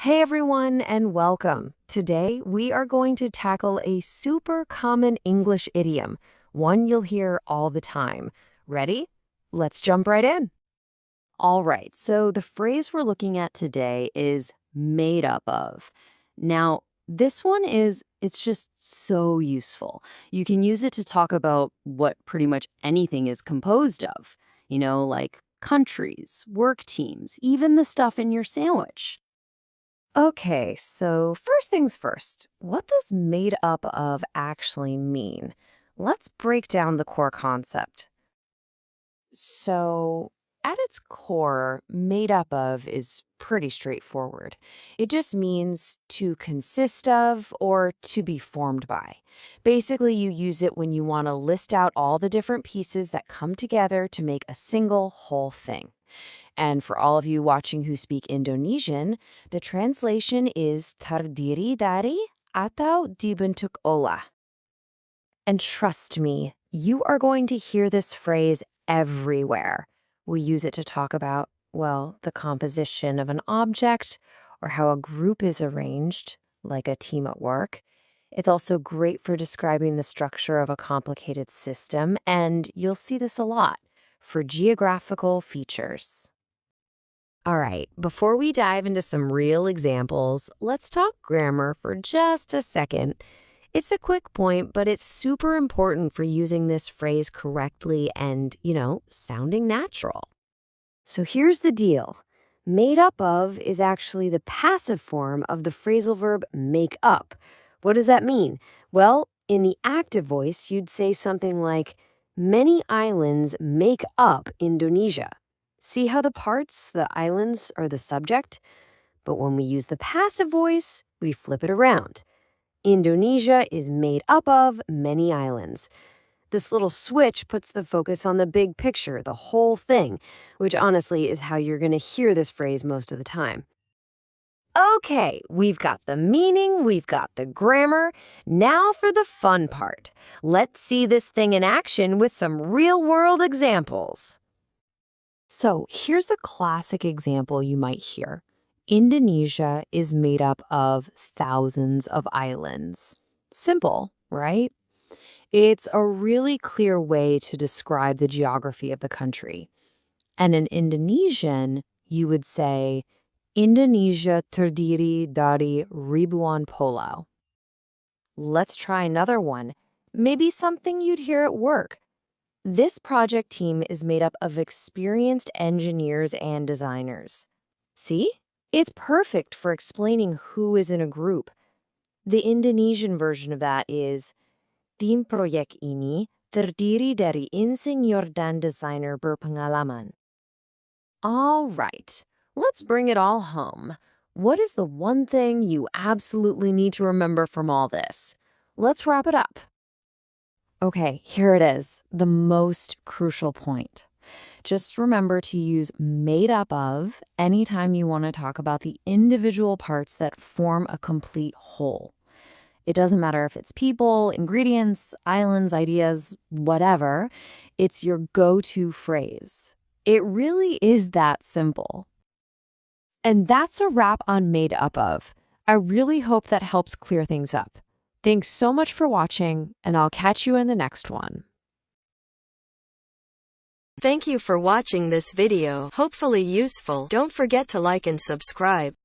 Hey everyone, and welcome. Today we are going to tackle a super common English idiom, one you'll hear all the time. Ready? Let's jump right in. All right, so the phrase we're looking at today is made up of. Now, this one it's just so useful. You can use it to talk about what pretty much anything is composed of, like countries, work teams, even the stuff in your sandwich. Okay, so first things first, what does made up of actually mean? Let's break down the core concept. So, at its core, made up of is pretty straightforward. It just means to consist of or to be formed by. Basically, you use it when you want to list out all the different pieces that come together to make a single whole thing. And for all of you watching who speak Indonesian, the translation is terdiri dari atau dibentuk oleh. And trust me, you are going to hear this phrase everywhere. We use it to talk about, well, the composition of an object or how a group is arranged, like a team at work. It's also great for describing the structure of a complicated system, and you'll see this a lot for geographical features. All right, before we dive into some real examples, let's talk grammar for just a second. It's a quick point, but it's super important for using this phrase correctly and, sounding natural. So here's the deal. Made up of is actually the passive form of the phrasal verb make up. What does that mean? Well, in the active voice, you'd say something like, many islands make up Indonesia. See how the parts, the islands, are the subject? But when we use the passive voice, we flip it around. Indonesia is made up of many islands. This little switch puts the focus on the big picture, the whole thing, which honestly is how you're going to hear this phrase most of the time. Okay, we've got the meaning, we've got the grammar. Now for the fun part. Let's see this thing in action with some real-world examples. So here's a classic example you might hear. Indonesia is made up of thousands of islands. Simple, right? It's a really clear way to describe the geography of the country. And in Indonesian, you would say, Indonesia terdiri dari ribuan pulau. Let's try another one. Maybe something you'd hear at work. This project team is made up of experienced engineers and designers. See? It's perfect for explaining who is in a group. The Indonesian version of that is, tim proyek ini terdiri dari insinyur dan desainer berpengalaman. All right, let's bring it all home. What is the one thing you absolutely need to remember from all this? Let's wrap it up. Okay, here it is, the most crucial point. Just remember to use made up of anytime you want to talk about the individual parts that form a complete whole. It doesn't matter if it's people, ingredients, islands, ideas, whatever. It's your go-to phrase. It really is that simple. And that's a wrap on made up of. I really hope that helps clear things up. Thanks so much for watching, and I'll catch you in the next one. Thank you for watching this video. Hopefully useful. Don't forget to like and subscribe.